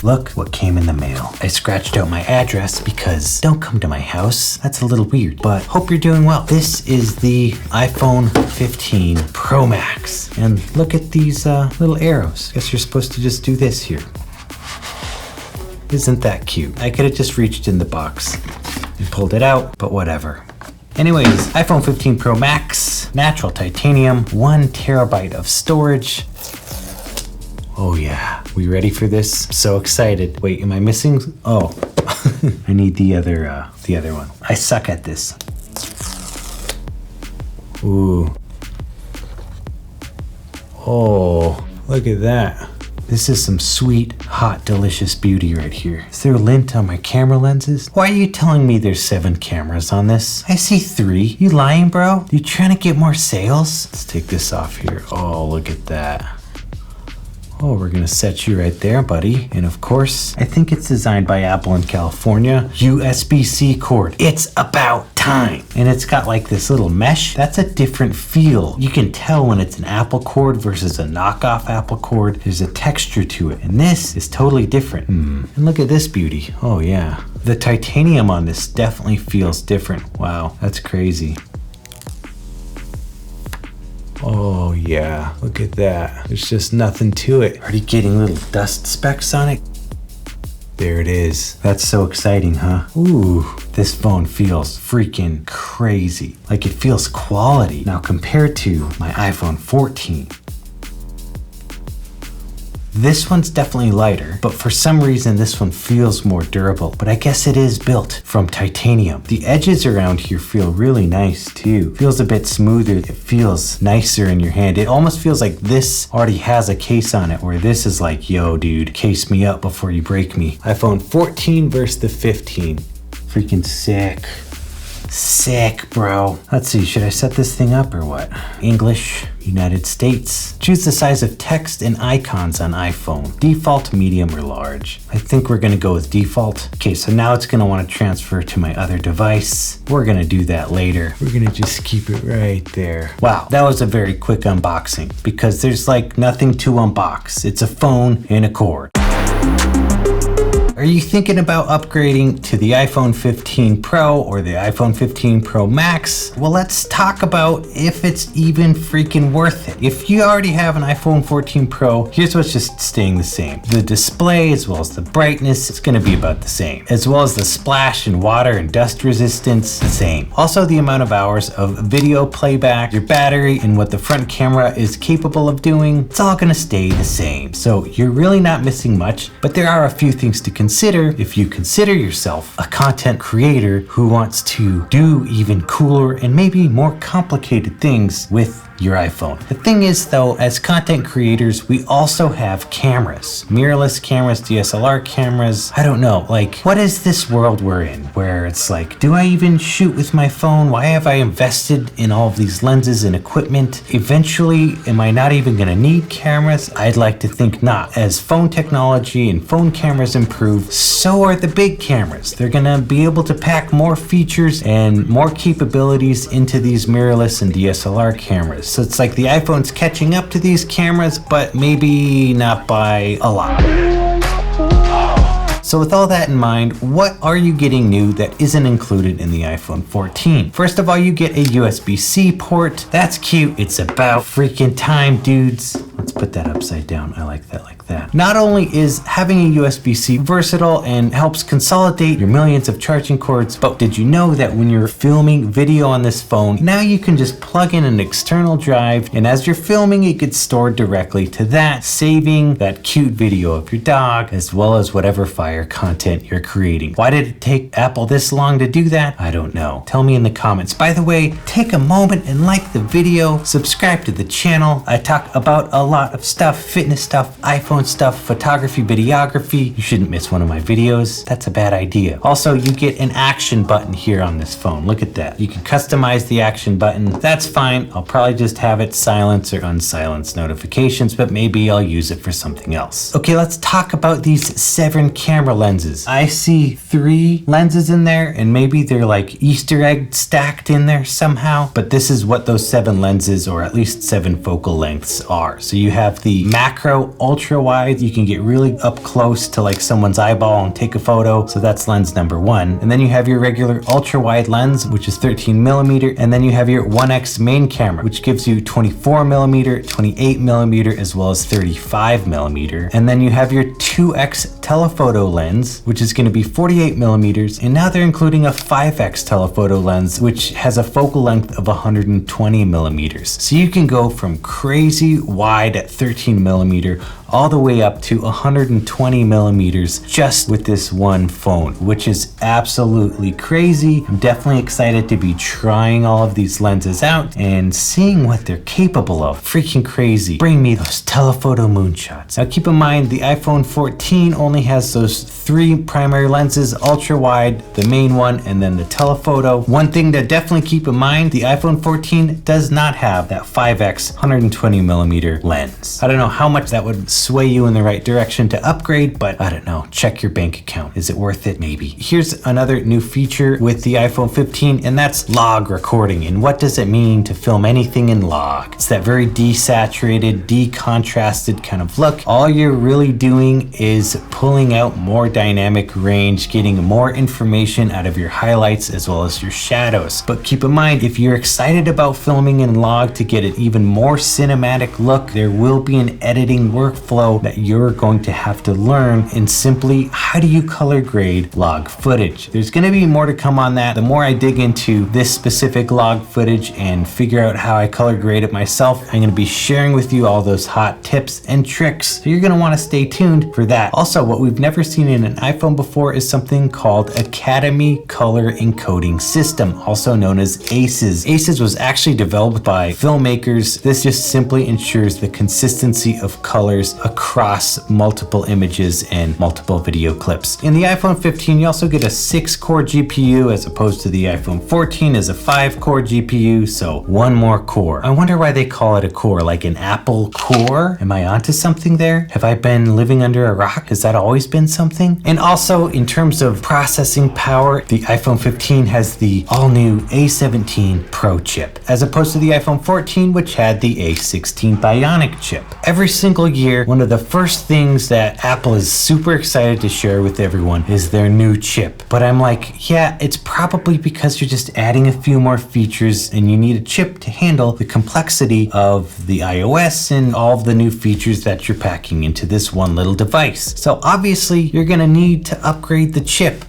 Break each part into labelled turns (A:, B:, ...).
A: look what came in the mail. I scratched out my address because don't come to my house. That's a little weird, but hope you're doing well. This is the iPhone 15 Pro Max. And look at these little arrows. Guess you're supposed to just do this here. Isn't that cute? I could have just reached in the box and pulled it out, but whatever. Anyways, iPhone 15 Pro Max, natural titanium, 1 terabyte of storage. Oh yeah, we ready for this? So excited. Wait, am I missing? Oh, I need the other one. I suck at this. Ooh. Oh, look at that. This is some sweet, hot, delicious beauty right here. Is there lint on my camera lenses? Why are you telling me there's 7 cameras on this? I see 3. You lying, bro? You trying to get more sales? Let's take this off here. Oh, look at that. Oh, we're gonna set you right there, buddy. And of course, I think it's designed by Apple in California. USB-C cord. It's about time. And it's got like this little mesh. That's a different feel. You can tell when it's an Apple cord versus a knockoff Apple cord. There's a texture to it. And this is totally different. And look at this beauty. Oh yeah. The titanium on this definitely feels different. Wow, that's crazy. Oh yeah, look at that. There's just nothing to it. Already getting little dust specks on it. There it is. That's so exciting, huh? Ooh, this phone feels freaking crazy. Like it feels quality. Now compared to my iPhone 14. This one's definitely lighter, but for some reason this one feels more durable. But I guess it is built from titanium. The edges around here feel really nice too. Feels a bit smoother. It feels nicer in your hand. It almost feels like this already has a case on it, where this is like, yo dude, case me up before you break me. iPhone 14 versus the 15. Freaking sick. Sick, bro. Let's see, should I set this thing up or what? English, United States. Choose the size of text and icons on iPhone. Default, medium, or large. I think we're gonna go with default. Okay, so now it's gonna wanna transfer to my other device. We're gonna do that later. We're gonna just keep it right there. Wow, that was a very quick unboxing because there's like nothing to unbox. It's a phone and a cord. Are you thinking about upgrading to the iPhone 15 Pro or the iPhone 15 Pro Max? Well, let's talk about if it's even freaking worth it. If you already have an iPhone 14 Pro, here's what's just staying the same. The display, as well as the brightness, it's gonna be about the same. As well as the splash and water and dust resistance, the same. Also the amount of hours of video playback, your battery, and what the front camera is capable of doing, it's all gonna stay the same. So you're really not missing much, but there are a few things to consider if you consider yourself a content creator who wants to do even cooler and maybe more complicated things with your iPhone. The thing is though, as content creators, we also have cameras. Mirrorless cameras, DSLR cameras. I don't know, like, what is this world we're in where it's like, do I even shoot with my phone? Why have I invested in all of these lenses and equipment? Eventually, am I not even gonna need cameras? I'd like to think not. As phone technology and phone cameras improve, so are the big cameras. They're gonna be able to pack more features and more capabilities into these mirrorless and DSLR cameras. So it's like the iPhone's catching up to these cameras, but maybe not by a lot. So with all that in mind, what are you getting new that isn't included in the iPhone 14? First of all, you get a USB-C port. That's cute. It's about freaking time, dudes. Let's put that upside down. I like that, like that. Not only is having a USB-C versatile and helps consolidate your millions of charging cords, but did you know that when you're filming video on this phone, now you can just plug in an external drive, and as you're filming, it gets stored directly to that, saving that cute video of your dog, as well as whatever fire content you're creating. Why did it take Apple this long to do that? I don't know. Tell me in the comments. By the way, take a moment and like the video, subscribe to the channel. I talk about a lot of stuff, fitness stuff, iPhone stuff, photography, videography. You shouldn't miss one of my videos. That's a bad idea. Also, you get an action button here on this phone. Look at that. You can customize the action button. That's fine. I'll probably just have it silence or unsilence notifications, but maybe I'll use it for something else. Okay, let's talk about these 7 camera lenses. I see 3 lenses in there, and maybe they're like Easter egg stacked in there somehow, but this is what those 7 lenses, or at least 7 focal lengths are. So you have the macro ultra wide, you can get really up close to like someone's eyeball and take a photo. So that's lens number 1. And then you have your regular ultra wide lens, which is 13 millimeter. And then you have your 1x main camera, which gives you 24 millimeter, 28 millimeter, as well as 35 millimeter. And then you have your 2x telephoto lens, which is going to be 48 millimeters. And now they're including a 5x telephoto lens, which has a focal length of 120 millimeters. So you can go from crazy wide at 13 millimeter all the way up to 120 millimeters just with this one phone, which is absolutely crazy. I'm definitely excited to be trying all of these lenses out and seeing what they're capable of. Freaking crazy. Bring me those telephoto moonshots. Now keep in mind, the iPhone 14 only has those 3 primary lenses, ultra wide, the main one, and then the telephoto. One thing to definitely keep in mind, the iPhone 14 does not have that 5x 120 millimeter lens. I don't know how much that would sway you in the right direction to upgrade, but I don't know. Check your bank account. Is it worth it? Maybe. Here's another new feature with the iPhone 15, and that's log recording. And what does it mean to film anything in log? It's that very desaturated, decontrasted kind of look. All you're really doing is pulling out more dynamic range, getting more information out of your highlights as well as your shadows. But keep in mind, if you're excited about filming in log to get an even more cinematic look, there will be an editing workflow that you're going to have to learn. And simply, how do you color grade log footage? There's going to be more to come on that. The more I dig into this specific log footage and figure out how I color grade it myself, I'm going to be sharing with you all those hot tips and tricks. So you're going to want to stay tuned for that. Also, what we've never seen in an iPhone before is something called Academy Color Encoding System, also known as ACES. ACES was actually developed by filmmakers. This just simply ensures the consistency of colors across multiple images and multiple video clips. In the iPhone 15, you also get a 6-core GPU as opposed to the iPhone 14 is a 5-core GPU, so one more core. I wonder why they call it a core, like an Apple core? Am I onto something there? Have I been living under a rock? Has that always been something? And also, in terms of processing power, the iPhone 15 has the all-new A17 Pro chip, as opposed to the iPhone 14, which had the A16 Bionic chip. Every single year, one of the first things that Apple is super excited to share with everyone is their new chip. But I'm like, yeah, it's probably because you're just adding a few more features and you need a chip to handle the complexity of the iOS and all of the new features that you're packing into this one little device. So obviously, you're gonna need to upgrade the chip.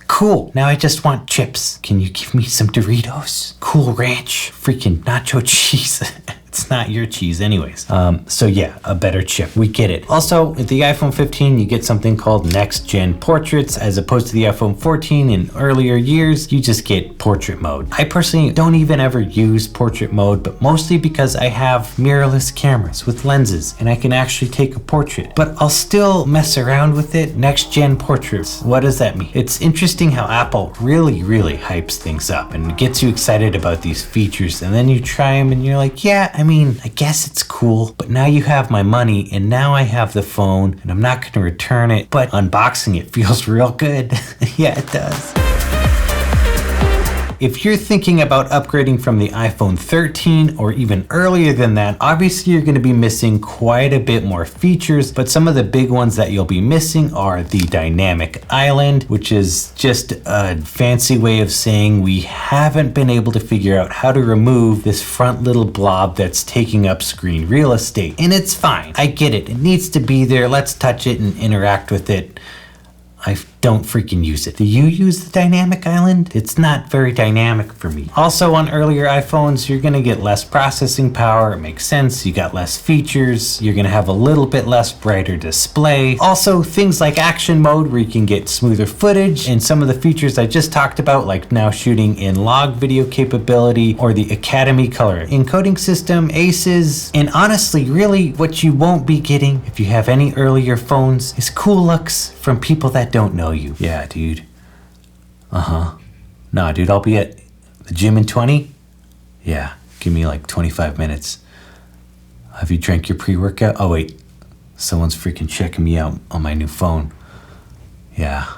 A: Cool. Now I just want chips. Can you give me some Doritos? Cool Ranch. Freaking nacho cheese. It's not your cheese anyways. So yeah, a better chip. We get it. Also, with the iPhone 15, you get something called Next Gen Portraits, as opposed to the iPhone 14 in earlier years, you just get portrait mode. I personally don't even ever use portrait mode, but mostly because I have mirrorless cameras with lenses and I can actually take a portrait, but I'll still mess around with it. Next Gen Portraits. What does that mean? It's interesting how Apple really hypes things up and gets you excited about these features, and then you try them and you're like, yeah, I mean, I guess it's cool, but now you have my money and now I have the phone and I'm not going to return it, but unboxing it feels real good. Yeah, it does. If you're thinking about upgrading from the iPhone 13 or even earlier than that, obviously you're going to be missing quite a bit more features, but some of the big ones that you'll be missing are the dynamic island, which is just a fancy way of saying we haven't been able to figure out how to remove this front little blob that's taking up screen real estate. And it's fine. I get it. It needs to be there. Let's touch it and interact with it. I don't freaking use it. Do you use the dynamic island? It's not very dynamic for me. Also, on earlier iPhones, you're gonna get less processing power. It makes sense. You got less features. You're gonna have a little bit less brighter display. Also, things like action mode where you can get smoother footage, and some of the features I just talked about, like now shooting in log video capability or the Academy Color Encoding System, ACES. And honestly, really what you won't be getting if you have any earlier phones is cool looks from people that don't know you. Yeah, dude. Nah, dude, I'll be at the gym in 20? Yeah, give me like 25 minutes. Have you drank your pre-workout? Oh, wait. Someone's freaking checking me out on my new phone. Yeah.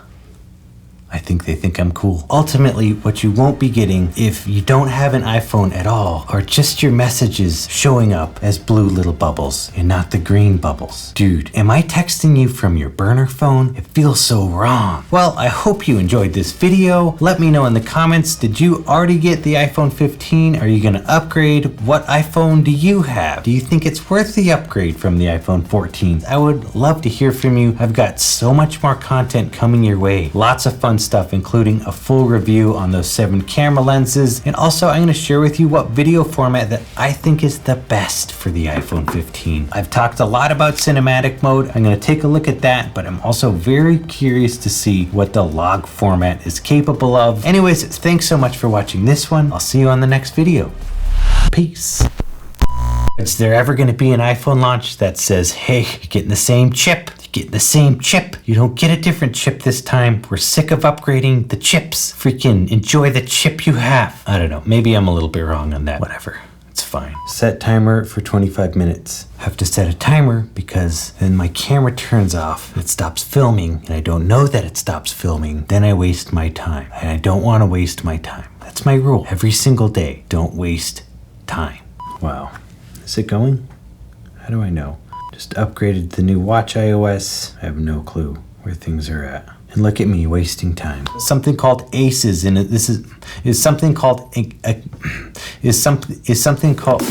A: I think they think I'm cool. Ultimately, what you won't be getting if you don't have an iPhone at all are just your messages showing up as blue little bubbles and not the green bubbles. Dude, am I texting you from your burner phone? It feels so wrong. Well, I hope you enjoyed this video. Let me know in the comments, did you already get the iPhone 15? Are you gonna upgrade? What iPhone do you have? Do you think it's worth the upgrade from the iPhone 14? I would love to hear from you. I've got so much more content coming your way. Lots of fun stuff, including a full review on those 7 camera lenses. And also I'm gonna share with you what video format that I think is the best for the iPhone 15. I've talked a lot about cinematic mode. I'm gonna take a look at that, but I'm also very curious to see what the log format is capable of. Anyways, thanks so much for watching this one. I'll see you on the next video. Peace. Is there ever going to be an iPhone launch that says, hey, you're getting the same chip? You're getting the same chip. You don't get a different chip this time. We're sick of upgrading the chips. Freaking enjoy the chip you have. I don't know. Maybe I'm a little bit wrong on that. Whatever. It's fine. Set timer for 25 minutes. I have to set a timer because then my camera turns off. It stops filming and I don't know that it stops filming. Then I waste my time and I don't want to waste my time. That's my rule. Every single day. Don't waste time. Wow. Is it going? How do I know? Just upgraded the new watch iOS. I have no clue where things are at. And look at me wasting time. Something called ACEs, and this is something called something called